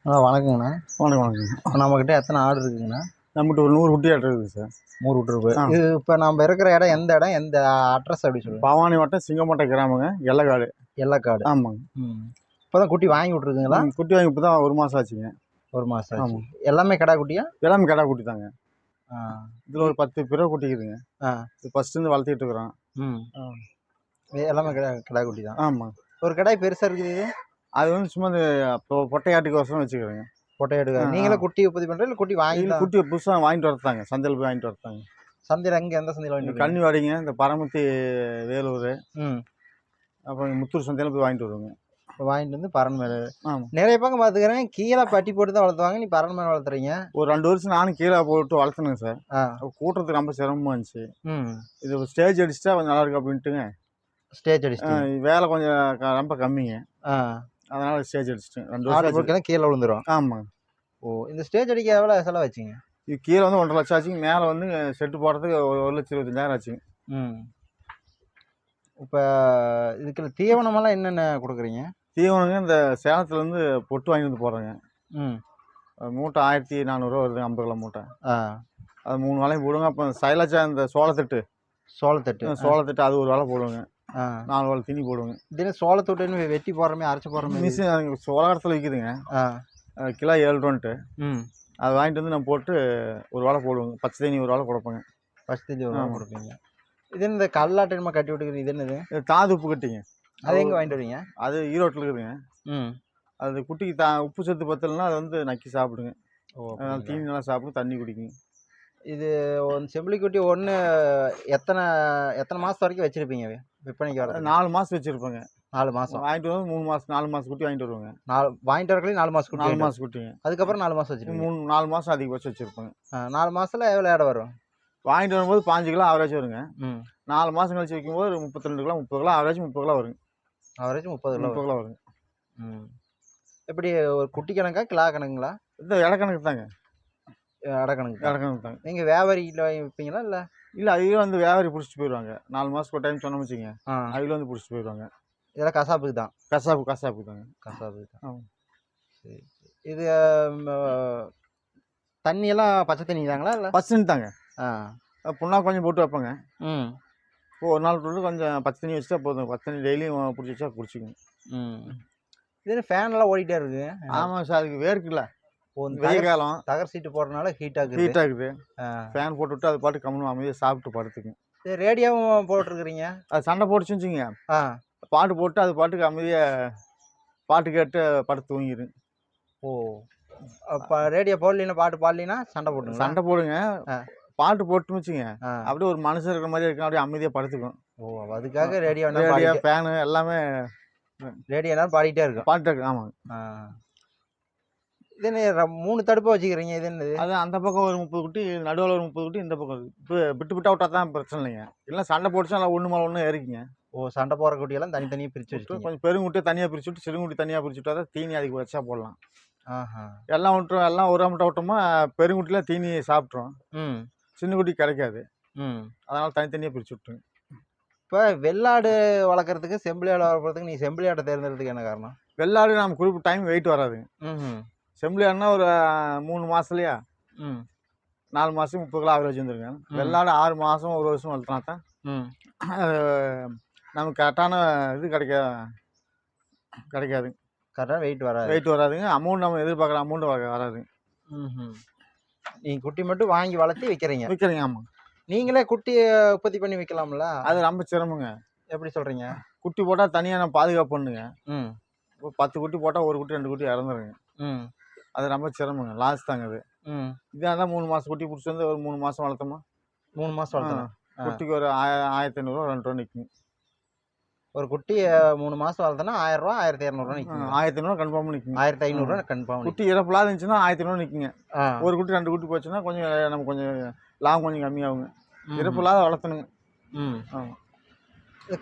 வணக்கங்கண்ணா. வணக்கம் வணக்கம். நம்மக்கிட்ட எத்தனை ஆடு இருக்குங்கண்ணா? நம்மகிட்ட ஒரு 100 குட்டி ஆட்டு இருக்குது சார். 100 குட்டி இருக்கு. இது இப்போ நம்ம இருக்கிற இடம் எந்த இடம், எந்த அட்ரஸ் அப்படி சொல்லுங்கள். பவானி வட்டம் சிங்கம்பட்டை கிராமங்க, எல்லக்காடு. எல்லக்காடு. ஆமாங்க. இப்போ தான் குட்டி வாங்கி விட்ருக்குங்களா? குட்டி வாங்கி இப்போ தான் 1 மாதம் ஆச்சுங்க. 1 மாதம் ஆச்சு. எல்லாமே கடா குட்டியா? எல்லாமே கடா குட்டி தாங்க. இதில் ஒரு 10 பிறவை குட்டிக்குதுங்க. இது ஃபஸ்ட்டு வளர்த்திட்டு இருக்கிறோம். எல்லாமே கடா குட்டி தான். ஆமாம். ஒரு கடாய் பெருசாக இருக்குது. அது வந்து சும்மா இந்த இப்போ பொட்டையாட்டுக்கு வச்சுக்கிறேங்க. பொட்டையாட்டுக்கு நீங்களே குட்டி உற்பத்தி பண்ணுறது இல்லை குட்டி வாங்கி? குட்டி புதுசாக வாங்கிட்டு வரத்தாங்க, சந்தையில் போய் வாங்கிட்டு வரத்தாங்க. சந்தையில் அங்கே எந்த சந்தையில் வாங்கிட்டு? கன்னி வாடிங்க, இந்த பரமத்தி வேலூர், அப்புறம் முத்தூர் சந்தையில் போய் வாங்கிட்டு வருவாங்க. வாங்கிட்டு வந்து பறன் மேலே. நிறைய பக்கம் பார்த்துக்கிறேன் கீழே பட்டி போட்டு தான் வளர்த்துவாங்க. நீ பறன் மேலே வளர்த்துறீங்க. ஒரு 2 வருஷம் நானும் கீழே போட்டு வளர்த்துனுங்க சார். கூட்டுறதுக்கு ரொம்ப சிரமமாக இருந்துச்சு. இது ஸ்டேஜ் அடிச்சுட்டா கொஞ்சம் நல்லா இருக்கு அப்படின்ட்டுங்க. ஸ்டேஜ் அடிச்சுட்டு வேலை கொஞ்சம் ரொம்ப கம்மிங்க. அதனால ஸ்டேஜ் அடிச்சுட்டேன். 2 வருஷம் கீழே விழுந்துடும். ஆமாம். ஓ, இந்த ஸ்டேஜ் அடிக்க எவ்வளோ செலவு வச்சுங்க? இது கீழே வந்து 1,50,000 ஆச்சுங்க. மேலே வந்து செட்டு போடுறதுக்கு 1,25,000 ஆச்சுங்க. இப்போ இதுக்கு தீவனமெல்லாம் என்னென்ன கொடுக்குறீங்க? தீவனங்க இந்த சேலத்துலேருந்து பொட்டு வாங்கி வந்து போடுறேங்க. மூட்டை 1,400 வருது, 50 கிலோ மூட்டை. அது 3 வேலையும் போடுங்க. அப்போ சைலச்சா இந்த சோளத்தட்டு அது ஒரு வேலை போடுவோங்க. 4 வேலை தீனி போடுவோங்க. தினம் சோளத்தொட்டுன்னு வெட்டி போடுறமே, அரைச்சி போடுறமே. மிஷின் சோளத்தில் விற்கிதுங்க. கிலோ 7 ரூபான்ட்டு. அது வாங்கிட்டு வந்து நான் போட்டு ஒரு வேலை போடுவோங்க. பச்சை தண்ணி ஒரு வேலை கொடுப்பேங்க. பச்சை தண்ணி ஒரு வேலை கொடுப்பீங்க. இது இந்த கல்லாட்டு நம்ம கட்டி விட்டுக்கிறீங்க. இது என்னது? தாது உப்பு கட்டிங்க. அது எங்கே வாங்கிட்டு வரீங்க? அது ஈரோட்டில் இருக்குதுங்க. அது குட்டிக்கு உப்பு சத்து பத்தலைன்னா அதை வந்து நக்கி சாப்பிடுங்க. தீனி நல்லா சாப்பிடும், தண்ணி குடிக்குங்க. இது செம்பிளி குட்டி ஒன்று எத்தனை மாதம் வரைக்கும் வச்சுருப்பீங்க விற்பனைக்கு? வர 4 மாதம் வச்சுருப்பேங்க. 4 மாதம் வாங்கிட்டு வந்து 3 மாதம் 4 மாதம் குட்டி வாங்கிட்டு வருவாங்க. வாங்கிட்டு வரக்குள்ளே 4 மாதம் குட்டி. 4 மாதம் குட்டிங்க. அதுக்கப்புறம் 4 மாதம் வச்சுருப்பீங்க. 4 மாதம் அதிகபட்சம் வச்சுருப்பாங்க. 4 மாதத்தில் எவ்வளோ இடம் வரும்? வாங்கிட்டு வரும்போது 5 கிலோ ஆவரேஜ் வருங்க. 4 மாதம் கழிச்சு வைக்கும்போது 32 கிலோ 30 கிலோ ஆவரேஜ் 30 கிலோ வருங்க. ஆவரேஜ் 30 கிலோ வருங்க. எப்படி ஒரு குட்டி கணக்கா கிலோ கணக்குங்களா? இந்த இடக்கணக்கு தாங்க. இடக்கணக்கு தாங்க. நீங்கள் வியாபாரியில் வைப்பீங்களா? இல்லை அதில் வந்து வியாபாரி பிடிச்சிட்டு போயிடுவாங்க. 4 மாதத்துக்கு ஒரு டைம் சொன்ன வச்சுங்க, அதில் வந்து பிடிச்சிட்டு போயிடுவாங்க. இதெல்லாம் கசாப்புக்கு தான்? கசாப்புக்கு தாங்க. சரி. இது தண்ணியெல்லாம் பச்சை தண்ணி தாங்களா? இல்லை பச்சை தண்ணி தாங்க. புண்ணா கொஞ்சம் போட்டு வைப்பேங்க. ஒரு நாள் போட்டு கொஞ்சம் பச்சை தண்ணி வச்சுட்டா போதும். பச்சை தண்ணி டெய்லியும் பிடிச்சி வச்சா குடிச்சிக்கோங்க. இது ஃபேனெல்லாம் ஓடிட்டே இருக்குது. ஆமாம் சார், அதுக்கு வேர்க்குல்ல. வெயில் காலம் தகர் சீட்டு போடுறதுனால ஹீட் ஆகுது. ஃபேன் போட்டுவிட்டு அது பாட்டு கம்முன்னு அமைதியாக சாப்பிட்டு படுத்துக்குங்க. சரி, ரேடியோவும் போட்டுருக்குறீங்க. அது சண்டை போட்டுச்சு வச்சுங்க, பாட்டு போட்டு அது பாட்டுக்கு அமைதியாக பாட்டு கேட்டு படுத்து தூங்கிடுங்க. ஓ, அப்போ ரேடியோ போடலின்னா பாட்டு பாடலின்னா சண்டை போடுங்க. பாட்டு போட்டுன்னு வச்சுங்க, அப்படியே ஒரு மனுஷன் இருக்கிற மாதிரி இருக்கும், அப்படியே அமைதியாக படுத்துக்கும். ஓ, அதுக்காக ரேடியோ ஃபேனு எல்லாமே ரேடியோனா பாடிட்டே இருக்கு. ஆமாங்க. இது 3 தடுப்பாக வச்சுக்கிறீங்க. இது என்னது? அது அந்த பக்கம் ஒரு 30 குட்டி, நடுவில் ஒரு 30 குட்டி, இந்த பக்கம் இப்போ விட்டு விட்டா தான் பிரச்சனை இல்லைங்க. இல்லை சண்டை போட்டுச்சா நல்லா ஒன்று மேலே ஒன்று ஏறிக்குங்க. ஓ, சண்டை போகிற குட்டியெல்லாம் தனித்தனியாக பிரித்து வச்சுட்டு கொஞ்சம் பெருங்குட்டியை தனியாக பிரித்து விட்டு சிறுங்குட்டி தனியாக பிரித்து விட்டா தான் தீனி அதுக்கு வச்சா போடலாம். எல்லாம் விட்டுரும், எல்லாம் ஒரு அமட்டை விட்டோமா பெருங்குட்டிலாம் தீனி சாப்பிட்றோம். சின்ன குட்டி கிடைக்காது. அதனால் தனித்தனியாக பிரித்து விட்டுருங்க. இப்போ வெள்ளாடு வளர்க்குறதுக்கு செம்பிளி ஆடு வளர்க்குறதுக்கு நீ செம்பிளி ஆட்டை தேர்ந்தெடுத்துக்கு என்ன காரணம்? வெள்ளாடு நம்ம குறிப்பிட்ட டைம் வெயிட் வராதுங்க. செம்பிளி ஆடுனா ஒரு 3 மாதத்துலையா 4 மாதம் 30 கிலோ ஆவரேஜ் வந்துருங்க. வெள்ளாடு 6 மாதம் 1 வருஷம் வளர்த்தினா தான் நமக்கு கரெக்டான இது கிடைக்காதுங்க. கரெக்டாக வெயிட் வராதுங்க. அமௌண்ட் நம்ம எதிர்பார்க்குற அமௌண்ட் வராதுங்க. நீங்கள் குட்டி மட்டும் வாங்கி வளர்த்தி விற்கிறீங்க? ஆமாம். நீங்களே குட்டி உற்பத்தி பண்ணி விற்கலாம்ல? அது ரொம்ப சிரமங்க. எப்படி சொல்கிறீங்க? குட்டி போட்டால் தனியாக நான் பாதுகாப்பு பண்ணுங்க. இப்போ 10 குட்டி போட்டால் 1 குட்டி 2 குட்டி இறந்துருங்க. அது ரொம்ப சிரமங்க, லாஸ் தாங்க. அது இதாக தான் 3 மாதம் குட்டி பிடிச்சி வந்து ஒரு 3 மாதம் வளர்த்தோமா. 3 மாதம் வளர்த்தோம். குட்டிக்கு ஒரு 1,500 2 ரூபா நிற்குங்க. ஒரு குட்டி 3 மாதம் வளர்த்தோன்னா 1000 ரூபா 1200 நிற்கும். 1500 கன்ஃபார்ம் நிற்குங்க. 1500 கன்ஃபார்ம். குட்டி இறப்புலாக இருந்துச்சுன்னா 1500 நிற்குங்க. ஒரு குட்டி 2 குட்டி போச்சுன்னா கொஞ்சம் நம்ம கொஞ்சம் லாபம் கொஞ்சம் கம்மியாகுங்க. இறப்புலாக வளர்த்தணுங்க.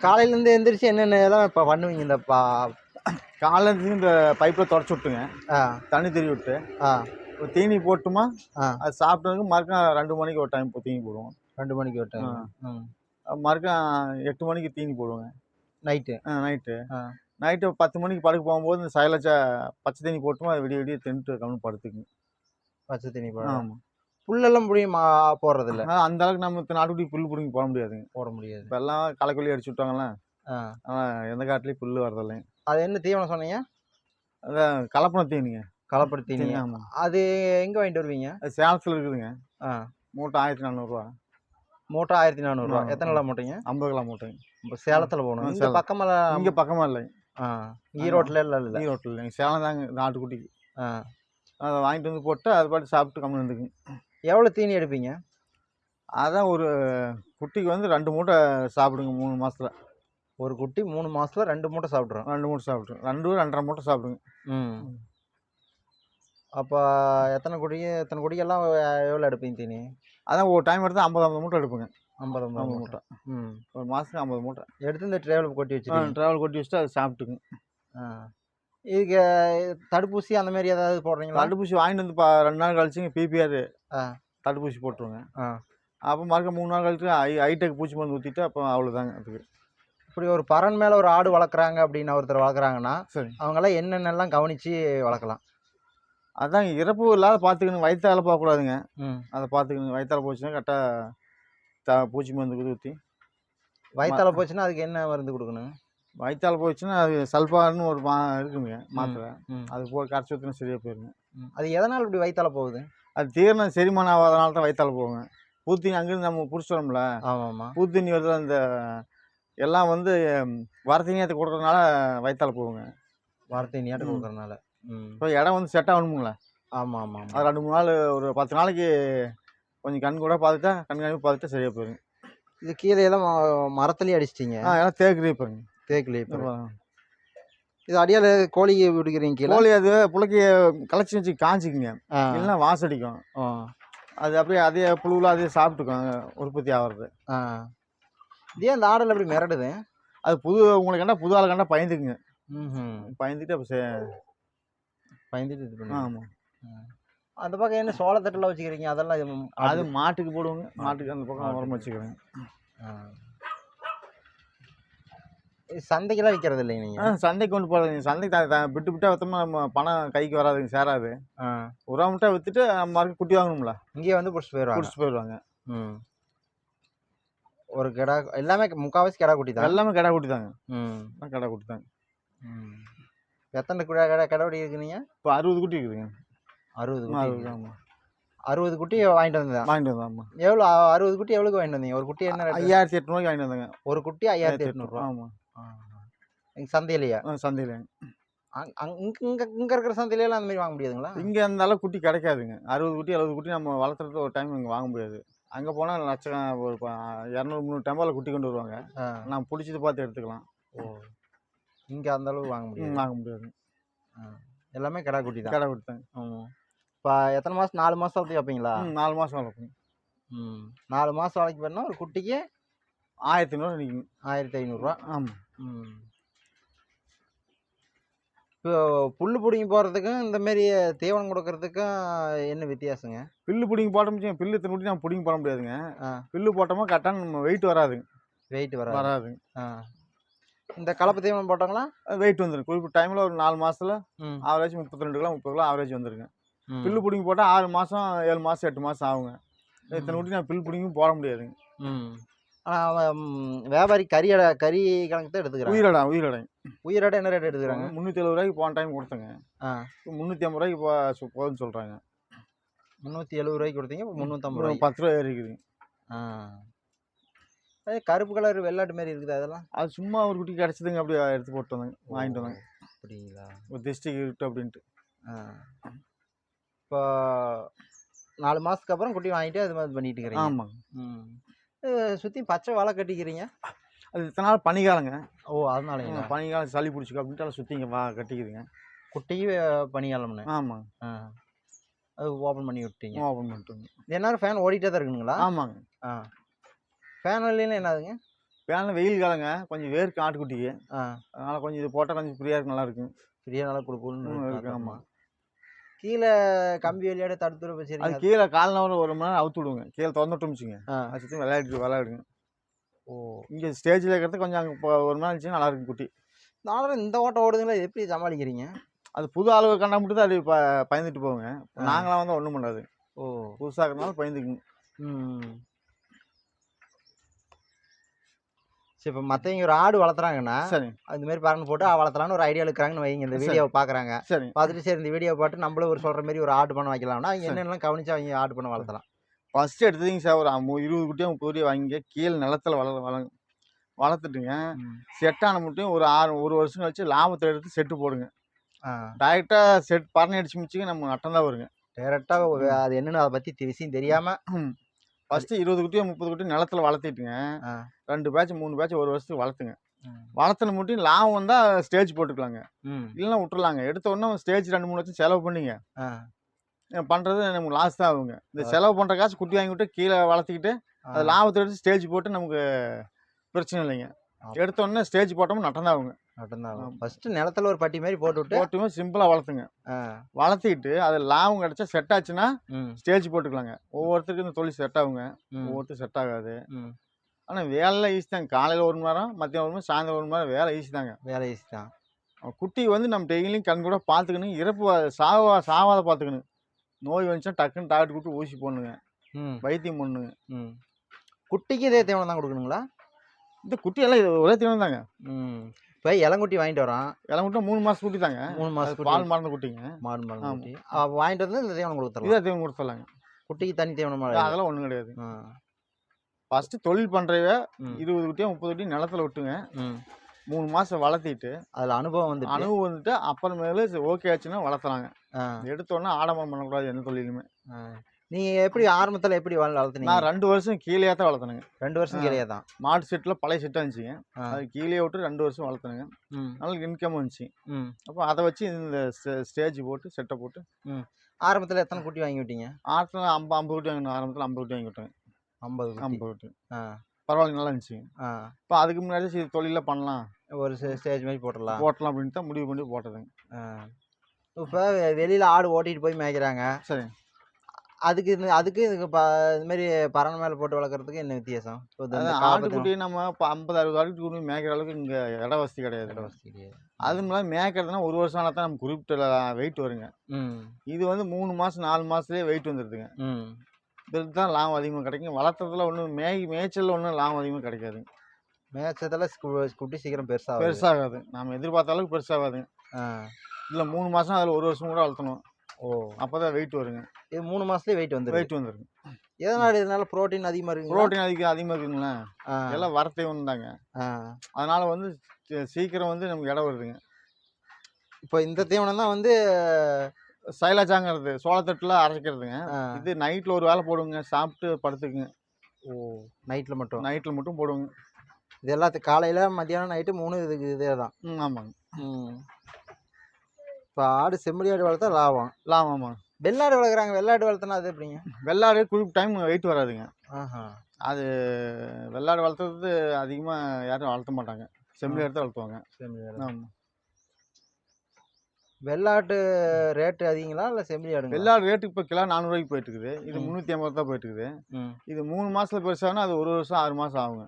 காலையிலேருந்து எந்திரிச்சு என்னென்ன இப்போ பண்ணுவீங்க? இந்த காலையிலேருந்து இந்த பைப்பில் தொடச்சி விட்டுங்க, தண்ணி தெரி விட்டு தீனி போட்டுமா அது சாப்பிட்டதுக்கு மறுக்கா 2 மணிக்கு ஒரு டைம் தீனி போடுவோம். 2 மணிக்கு ஒரு டைம். மறுக்கா 8 மணிக்கு தீனி போடுவோங்க. நைட்டு நைட்டு 10 மணிக்கு படுக்க போகும்போது இந்த சைலச்சா பச்சை தண்ணி போட்டுமா விடிய விடிய தின்ட்டு கம்முன்னு படுத்துக்குங்க. பச்சை தண்ணி ஆமாம். புல்லெல்லாம் புடிங்கி போடுறது இல்லை. அந்த அளவுக்கு நம்ம நாட்டுக்குட்டி புல் பிடிங்கி போட முடியாதுங்க. போட முடியாது. இப்போ எல்லாம் களைக்கொல்லி அடிச்சு விட்டாங்களே. எந்த காட்டுலேயும் புல் வரதில்லைங்க. அது என்ன தீவனம் சொன்னீங்க? அதான் கலப்பண தீனிங்க. கலப்பட தீனி. ஆமாம். அது எங்கே வாங்கிட்டு வருவீங்க? அது சேலத்தில் இருக்குதுங்க. மூட்டை 1400 மூட்டை 1400 எத்தனை கிலோ மூட்டைங்க? 50 கிலோ மூட்டைங்க. இப்போ சேலத்தில் போகணும். இங்கே பக்கமெல்லாம் இங்கே பக்கமாக இல்லைங்க. ஈரோட்டில் இல்லை. ஈரோட்டில் இல்லைங்க, சேலம் தாங்க நாட்டுக்குட்டிக்கு. அதை வாங்கிட்டு வந்து போட்டு அது பாட்டு சாப்பிட்டு கம்மி வந்துக்குங்க. எவ்வளோ தீனி எடுப்பீங்க? அதான் ஒரு குட்டிக்கு வந்து 2 மூட்டை சாப்பிடுங்க 3 மாதத்தில். ஒரு குட்டி 3 மாதத்தில் 2 மூட்டை சாப்பிட்றோம். 2 மூட்டை சாப்பிட்றோம். 2-2.5 மூட்டை சாப்பிடுங்க. அப்போ எத்தனை குடிக்கெல்லாம் எவ்வளோ எடுப்பீங்க தீனி? அதான் ஒரு டைம் எடுத்து 50 மூட்டை எடுப்புங்க. 50 மூட்டை. ஒரு மாதத்துக்கு 50 மூட்டை எடுத்து இந்த ட்ரேவல் கொட்டி வச்சுருக்கீங்க. ட்ராவல் கொட்டி வச்சுட்டு அது சாப்பிட்டுங்க. இதுக்கு தடுப்பூசி அந்த மாதிரி ஏதாவது போடுறீங்களா? தடுப்பூசி வாங்கிட்டு வந்து 2 நாள் கழிச்சுங்க பிபிஆர் தடுப்பூசி போட்டுருங்க. அப்போ மறுக்க 3 நாள் கழிச்சு ஹைடெக் பூச்சி மருந்து ஊற்றிட்டு அப்போ அவ்வளோதாங்க. அதுக்கு இப்படி ஒரு பறன் மேலே ஒரு ஆடு வளர்க்குறாங்க அப்படின்னு ஒருத்தர் வளர்க்குறாங்கன்னா சரி, அவங்களாம் என்னென்னலாம் கவனித்து வளர்க்கலாம்? அதாங்க இறப்பு இல்லாத பார்த்துக்கணும். வயிற்றால போகக்கூடாதுங்க. அதை பார்த்துக்கணும். வயிற்றால போச்சுன்னா கரெக்டாக பூச்சி மருந்து ஊற்றி. வயிற்றால போச்சுன்னா அதுக்கு என்ன மருந்து கொடுக்கணும்? வயிற்றால போச்சுன்னா அது சல்ஃபான்னு ஒரு இருக்குங்க மாத்திரை. அது போய் கரைச்சி ஊற்றினா சரியாக போயிருங்க. அது எதனால் இப்படி வயிற்றால போகுது? அது தீரணம் செரிமானம் ஆகாதனால தான் வயிற்றால போகுங்க. பூத்தீனி அங்கேருந்து நம்ம பிடிச்சிட்டோம்ல. ஆமாம்மா. பூத்தீனி வருது அந்த எல்லாம் வந்து வரத்தீனியத்தை கொடுக்குறதுனால வயிற்றால போகுங்க. வரத்தீனியாட்டு கொடுக்குறதுனால. இப்போ இடம் வந்து செட் ஆகணுங்களா? ஆமாம் ஆமாம். அது 2-3 நாள் ஒரு 10 நாளைக்கு கொஞ்சம் கண் கூட பார்த்துட்டா கண்காணிப்பு பார்த்துட்டா சரியாக போயிருங்க. இது கீழே எல்லாம் மரத்துலேயே அடிச்சிட்டிங்க? எல்லாம் தேக்கு ரீப்பருங்க. தேக்கு ரீப்பர். இது அடியால் கோழிக்கு விடுக்கிறீங்க கீழே? கோழி அது புழைக்கி களைச்சி வச்சு காய்ச்சிக்குங்க. இல்லைன்னா வாசடிக்கும். அது அப்படியே அதே புழுவில் அதே சாப்பிட்டுக்கோங்க உற்பத்தி ஆகிறது. இதே அந்த ஆடல் அப்படி மிரடுது? அது உங்களுக்கு கண்டா புது ஆளை கண்டா பயந்துக்குங்க. பயந்துட்டு அப்போ பயந்துட்டு இது பண்ணி. ஆமாம். அந்த பக்கம் என்ன சோளத்தட்டெல்லாம் வச்சுக்கிறீங்க? அதெல்லாம் அது மாட்டுக்கு போடுவோங்க. மாட்டுக்கு அந்த பக்கம் உரம் வச்சுக்கிறேங்க. சந்தைக்கெல்லாம் விற்கிறது இல்லைங்க நீங்கள்? சந்தைக்கு கொண்டு போகிறதுங்க. சந்தைக்கு விட்டு விட்டா விற்றோம்னா நம்ம பணம் கைக்கு வராதுங்க, சேராது. உரம் விட்டா விற்றுட்டு நம்ம மறுக்க குட்டி வாங்கணும்ல. இங்கேயே வந்து பிடிச்சிட்டு போயிடுவாங்க. ஒரு கிடா எல்லாமே முக்கால்வாசி கிடா குட்டி தான். எல்லாமே கிடா குட்டி தாங்க. கிடா குட்டி தாங்க. எத்தனை கிடா குட்டி இருக்குதுங்க? இப்போ 60 குட்டி இருக்குதுங்க. 60 குட்டி? ஆமாம். 60 குட்டி வாங்கிட்டு வந்தேன். ஆமாம். எவ்வளோ 60 குட்டி எவ்வளோக்கு வாங்கிட்டு வந்தீங்க? ஒரு குட்டி என்ன? 5800 வாங்கிட்டு வந்தேங்க. ஒரு குட்டி 5800. ஆமாம். எங்கள் சந்தையிலையா? சந்தையில. இங்கே இருக்கிற சந்தையிலாம் அந்த மாதிரி வாங்க முடியாதுங்களா? இங்கே அந்த அளவுக்கு குட்டி கிடைக்காதுங்க. 60 குட்டி 70 குட்டி நம்ம வளர்த்துறது ஒரு டைம் இங்கே வாங்க முடியாது. அங்கே போனால் லட்சம் ஒரு 200-300 டெம்பாவில் குட்டி கொண்டு வருவாங்க. நம்ம பிடிச்சது பார்த்து எடுத்துக்கலாம். இங்கே அந்த அளவுக்கு வாங்க முடியாது. எல்லாமே கிடா குட்டி தான். கிடா குட்டி தாங்க. இப்போ எத்தனை மாதம்? 4 மாதம் வளர்த்து வைப்பீங்களா? 4 மாதம் வளர்ப்போம். 4 மாதம் வளர்க்கி பண்ணால் ஒரு குட்டிக்கு 1500 நிற்கும். 1500. ஆமாம். இப்போ புல் பிடிங்கி போகிறதுக்கும் இந்த மாரி தீவனம் கொடுக்கறதுக்கும் என்ன வித்தியாசங்க? புல்லு பிடிங்கி போட்டோம்னு புல்லு இத்தனை குட்டி நம்ம பிடிங்கி போட முடியாதுங்க. புல்லு போட்டோமா கரெக்டாக நம்ம வெயிட் வராதுங்க. வெயிட் வராதுங்க. இந்த கலப்பு தீவனம் போட்டாங்களா வெயிட் வந்துடும். குறிப்பிட்ட டைமில் ஒரு 4 மாதத்தில் ஆவரேஜ் 32 கிலோ 30 கிலோ ஆவரேஜ் வந்துருங்க. புல்லு பிடிங்கி போட்டால் 6 மாதம் 7 மாதம் 8 மாதம் ஆகுங்க. இத்தனை குட்டி நான் புல் பிடிங்கி போட முடியாதுங்க. ஆனால் வியாபாரி கறி கணக்கு தான் எடுத்துக்கிறாங்க. உயிரடை என்ன ரேட் எடுத்துக்கிறாங்க? 370 ரூபாய்க்கு போன டைம் கொடுத்தங்க. 350 ரூபாய்க்கு போகுதுன்னு சொல்கிறாங்க. 370 ரூபாய்க்கு கொடுத்தீங்க. இப்போ 350 ரூபாய் 10 ரூபாய் ஏறிக்குதுங்க. கருப்பு கலர் வெள்ளாட்டு மாரி இருக்குது அதெல்லாம்? அது சும்மா ஒரு குட்டி கிடச்சிதுங்க, அப்படியே எடுத்து போட்டு வந்தாங்க, வாங்கிட்டு வந்தாங்க. அப்படிங்களா? ஒரு டிஸ்ட்ரிக் இருக்கு அப்படின்ட்டு. இப்போ 4 மாதத்துக்கு அப்புறம் குட்டி வாங்கிட்டு அது மாதிரி பண்ணிட்டு இருக்கிறீங்க? ஆமாங்க. சுற்றி பச்சை வலை கட்டிக்கிறீங்க? அது இத்தனை நாள் பனிக்காலங்க. அதனால பனிக்காலம் சளி பிடிச்சிக்கோ அப்படின்ட்டு சுற்றி இங்கே கட்டிக்குதுங்க. குட்டிக்கு பனிக்காலம்னு? ஆமாங்க. அது ஓப்பன் பண்ணி விட்டீங்க? ஓப்பன் பண்ணிட்டோங்க. என்ன ஃபேன் ஓடிட்டே தான் இருக்குங்களா? ஆமாங்க. ஃபேன் இல்லைன்னா என்னதுங்க? ஃபேனில் வெயில் காலங்க, கொஞ்சம் வேர்க்கு ஆட்டுக்குட்டிக்கு. அதனால் கொஞ்சம் இது போட்டால் கொஞ்சம் ஃப்ரீயாக இருக்கு, நல்லா இருக்குங்க. ஃப்ரீயாக நல்லா கொடுக்கணும்னு இருக்கு. ஆமாம். கீழே கம்பி விளையாட தடுத்துட வச்சு அது கீழே கால்நவர் 1 மணி நேரம் அவுத்து விடுங்க. கீழே திறந்துட்டோம்ச்சுங்க, அது சுற்றி விளையாடுங்க. இங்கே ஸ்டேஜில் இருக்கிறது கொஞ்சம் அங்கே இப்போ 1 மணி நேரம் இருந்துச்சுன்னா நல்லா இருக்கும் குட்டி. நானும் இந்த ஓட்டம் ஓடுதுங்களா, எப்படி சமாளிக்கிறீங்க? அது புது ஆளுக கண்டா மட்டும் தான் அது பயந்துட்டு போகுங்க. நாங்களாம் வந்து ஒன்றும் பண்ணாது. ஓ, புதுசாக இருக்கிறனால பயந்துக்குங்க. சரி, இப்போ மற்றவங்க ஒரு ஆடு வளர்த்துறாங்கன்னா, சரி, அது மாதிரி பறந்து போட்டு வளர்த்தலான்னு ஒரு ஐடியா இருக்கிறாங்கன்னு வைங்க. இந்த வீடியோவை பார்க்குறாங்க, சரி, பார்த்துட்டு சரி இந்த வீடியோ பார்த்து நம்மளும் ஒரு சொல்கிற மாதிரி ஒரு ஆடு பண்ண வைக்கலாம்னா அவங்க என்னென்னலாம் கவனிச்சு அவங்க ஆடு பண்ண வளர்த்தலாம்? ஃபஸ்ட்டு எடுத்ததுங்க சார் ஒரு 20 குட்டியோ 30 குட்டியோ வாங்கிங்க. கீழே நிலத்தில் வளர்த்துட்டுங்க. செட்டான மட்டும் ஒரு வருஷம் கழிச்சு லாபத்தை எடுத்து செட்டு போடுங்க. டைரெக்டாக செட் பறனை அடிச்சு முடிச்சுங்க நம்ம நட்டம் தான் வருங்க. டேரெக்டாக அது என்னன்னு அதை பற்றி விஷயம் தெரியாமல் ஃபஸ்ட்டு 20 குட்டியோ 30 குட்டியோ நிலத்தில் வளர்த்திட்டுங்க. 2 பேட்ச் 3 பேட்ச் ஒரு வருஷத்துக்கு வளர்த்துங்க. வளர்த்தன மட்டும் லாபம் வந்தால் ஸ்டேஜ் போட்டுக்கலாங்க, இல்லைன்னா விட்டுறலாங்க. எடுத்த உடனே ஸ்டேஜ் 2-3 லட்சம் செலவு பண்ணிங்க பண்ணுறது நமக்கு லாஸ் தான் ஆகுங்க. இந்த செலவு பண்ணுற காசு குட்டி வாங்கி விட்டு கீழே வளர்த்திக்கிட்டு அது லாபத்தை எடுத்து ஸ்டேஜ் போட்டு நமக்கு பிரச்சனை இல்லைங்க. எடுத்த உடனே ஸ்டேஜ் போட்டோம்னா நட்டம் தான் ஆகுங்க. ஃபஸ்ட்டு நிலத்துல ஒரு பட்டி மாதிரி போட்டுவிட்டு சிம்பிளாக வளர்த்துங்க. வளர்த்திட்டு அது லாபம் கிடைச்சா செட் ஆச்சுன்னா ஸ்டேஜ் போட்டுக்கலாங்க. ஒவ்வொருத்தருக்கும் இந்த தொழில் செட் ஆகுங்க, ஒவ்வொருத்தருக்கு செட் ஆகாது. ஆனால் வேலைலாம் ஈஸி தாங்க. காலையில் 1 மணி நேரம், மத்தியானம் 1 மணி நேரம், சாயந்தரம் 1 மணி நேரம் வேலை ஈஸி தாங்க. வேலை ஈஸி தான். குட்டி வந்து நம்ம டெய்லியும் கண் கூட பார்த்துக்கணும். இறப்பு சாவாத பார்த்துக்கணும். நோய் வந்துச்சுன்னா டக்குன்னு டாக்டர் கூப்பிட்டு ஊசி போடணுங்க, வைத்தியம் பண்ணுங்க. குட்டிக்கு இதே தீவனம் தான் கொடுக்கணுங்களா? இந்த குட்டியெல்லாம் இது ஒரே தீவனம் தாங்க. இப்போ இளங்குட்டி வாங்கிட்டு வரோம். இளங்குட்டி 3 மாதம் குட்டி தாங்க. 3 மாதம் பால் மறந்த குட்டிங்க. குட்டி வாங்கிட்டு வந்து இந்த தீவனம் கொடுத்துடலாம். இதே தீவனம் கொடுத்துடலாங்க. குட்டிக்கு தனி தீவனம் அதெல்லாம் ஒன்றும் கிடையாது. ஃபஸ்ட்டு தொழில் பண்ணுறவ 20 குட்டியோ 30 குட்டியும் நிலத்துல விட்டுங்க. 3 மாதம் வளர்த்திட்டு அதில் அனுபவம் வந்துட்டு அப்புறமேலு ஓகே ஆச்சுன்னா வளர்த்தலாங்க. எடுத்தோன்னா ஆடம்பரம் பண்ணக்கூடாது எந்த தொழிலுமே. நீங்கள் எப்படி ஆரம்பத்தில் எப்படி வளர்த்துனீங்க? நான் 2 வருஷம் கீழே தான் வளர்த்தனுங்க. 2 வருஷம் கீழே தான். மாட்டு செட்டில் பழைய செட்டாக இருந்துச்சுங்க. அது கீழே விட்டு 2 வருஷம் வளர்த்தனுங்க. நல்ல இன்கம் வந்துச்சு. அப்போ அதை வச்சு இந்த ஸ்டேஜ் போட்டு செட்டை போட்டு. ஆரம்பத்தில் எத்தனை குட்டி வாங்கி விட்டீங்க? ஆரம்பத்தில் 50 குட்டி வாங்கினோம். ஆரம்பத்தில் 50 குட்டி வாங்கி விட்டேங்க. 50 குட்டி பரவாயில்ல, நல்லா இருந்துச்சு. இப்போ அதுக்கு முன்னாடி சரி தொழிலில் பண்ணலாம், ஒரு ஸ்டேஜ் மாதிரி போட்டலாம் அப்படின்ட்டு தான் முடிவு பண்ணி போட்டதுங்க. இப்போ வெளியில் ஆடு ஓட்டிகிட்டு போய் மேய்க்கிறாங்க. சரி, அதுக்கு இதுக்கு இது மாதிரி பறனை மேலே போட்டு வளர்க்குறதுக்கு என்ன வித்தியாசம்? ஆட்டுக்குட்டி நம்ம இப்போ 50-60 ஆட்டுக்குட்டி மேய்க்கிற அளவுக்கு இங்கே இட வசதி கிடையாது. அது மாதிரி மேய்க்கிறதுனா ஒரு வருஷம் ஆனால் தான் நம்ம குறிப்பிட்ட வெயிட் வருங்க. இது வந்து 3 மாதம் 4 மாதத்துலேயே வெயிட் வந்துடுதுங்க. இதுக்கு தான் லாபம் அதிகமாக கிடைக்கும். வளர்த்துறதுல ஒன்றும் மேய்ச்சலில் ஒன்றும் லாபம் அதிகமாக கிடைக்காதுங்க. மேய்ச்சதில் குட்டி சீக்கிரம் பெருசாகாது. நம்ம எதிர்பார்த்த அளவுக்கு பெருசாகாதுங்க. இல்லை 3 மாதம் அதில் 1 வருஷம் கூட வளர்த்தணும். அப்போ தான் வெயிட் வருங்க. இது 3 மாதத்துலேயே வெயிட் வந்துருங்க. இதனால ப்ரோட்டீன் அதிகமாக இருக்குங்க. ப்ரோட்டீன் அதிகமாக இருக்குங்களா? எல்லாம் வரத்தே தாங்க. அதனால வந்து சீக்கிரம் வந்து நமக்கு இடம் வருதுங்க. இப்போ இந்த தீவனம் தான் வந்து சைலாச்சாங்கிறது, சோளத்தட்டில் அரைக்கிறதுங்க. இது நைட்டில் ஒரு வேலை போடுங்க, சாப்பிட்டு படுத்துக்குங்க. நைட்டில் மட்டும் போடுவோங்க. இது எல்லாத்துக்கும் காலையில் மத்தியானம் நைட்டு 3 இதுக்கு இதே தான். ஆமாங்க. இப்போ ஆடு செம்மறி ஆடு வளர்த்தா லாபம். ஆமாங்க. வெள்ளாடு வளர்க்குறாங்க. வெள்ளாடு வளர்த்தனா அது எப்படிங்க? வெள்ளாடு குறிப்பிட்ட டைம் வெயிட் வராதுங்க. அது வெள்ளாடு வளர்த்துறது அதிகமாக யாரும் வளர்த்த மாட்டாங்க. செம்மறி ஆடு தான் வளர்த்துவாங்க. ஆமாம். வெள்ளாட்டு ரேட்டு அதிகங்களா இல்லை செம்மறி ஆடு? வெள்ளாடு ரேட்டு இப்போ கிலோ 400 ரூபாய்க்கு போயிட்டு இருக்குது. இது 350 தான் போயிட்டு இருக்குது. இது 3 மாதத்துல பெருசாகனா அது 1 வருஷம் 6 மாதம் ஆகுங்க.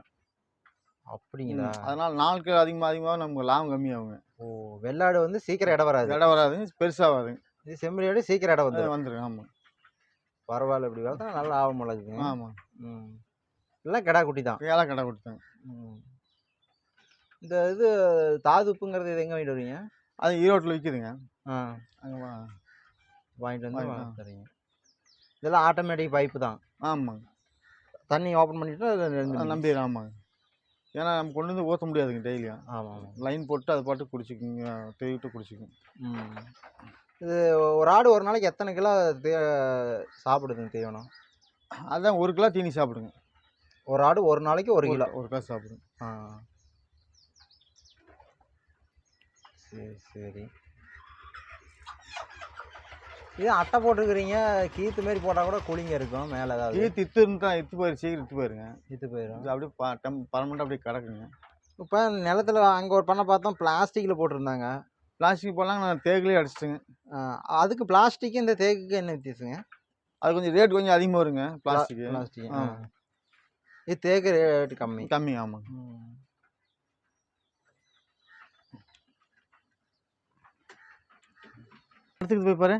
அப்படிங்களா? அதனால நாளுக்கு அதிகமாக நமக்கு லாபம் கம்மியாகுங்க. வெள்ளாடு வந்து சீக்கிரம் இடம் வராதுங்க, பெருசாகாதுங்க. இது செம்மறி ஆடு சீக்கிரம் இடம் வந்துருங்க. ஆமாம். பரவாயில்ல, இப்படி வளர்த்தா நல்ல லாபம் வளர்க்குங்க. ஆமாம். எல்லாம் கிடா குட்டி தான். எல்லாம் கிடா குட்டி தாங்க. இந்த இது தாதுப்புங்கிறது இது எங்கே வாங்கிட்டு வருவீங்க? அது ஈரோட்டில் விற்கிதுங்க. அங்கே வாங்கிட்டு வந்து சரிங்க. இதெல்லாம் ஆட்டோமேட்டிக் பைப்பு தான். ஆமாங்க. தண்ணி ஓப்பன் பண்ணிவிட்டு நம்பி. ஆமாங்க. ஏன்னா நம்ம கொண்டு வந்து ஊற்ற முடியாதுங்க டெய்லியும். ஆமாம். லைன் போட்டு அது பாட்டு குடிச்சிக்குங்க, தேவிட்டு குடிச்சிக்கும். இது ஒரு ஆடு ஒரு நாளைக்கு எத்தனை கிலோ சாப்பிடுதுங்க தீவனம்? அதுதான் 1 கிலோ தீனி சாப்பிடுங்க. ஒரு ஆடு ஒரு நாளைக்கு 1 கிலோ சாப்பிடுங்க. சரி சரி. இது அட்டை போட்டுருக்குறீங்க, கீத்து மாரி போட்டால் கூட கூலிங்க இருக்கும் மேலே. ஏதாவது கீத்து இத்து போயிரு, சீக்கிரம் போயிருங்க. போயிடும். அப்படியே பர்மனெண்ட்டாக அப்படியே கிடக்குங்க. இப்போ நிலத்தில் அங்கே ஒரு பண்ணை பார்த்தோம், பிளாஸ்டிக்கில் போட்டிருந்தாங்க. பிளாஸ்டிக் போடலாம், நான் தேக்குலேயே அடிச்சிட்டுங்க. அதுக்கு பிளாஸ்டிக்கு இந்த தேக்குக்கு என்ன வித்தியாசங்க? அது கொஞ்சம் ரேட் கொஞ்சம் அதிகமாக வருங்க. பிளாஸ்டிக் இது தேக்கு ரேட்டு கம்மி. ஆமாங்க. எடுத்துக்கிட்டு போய் பாரு.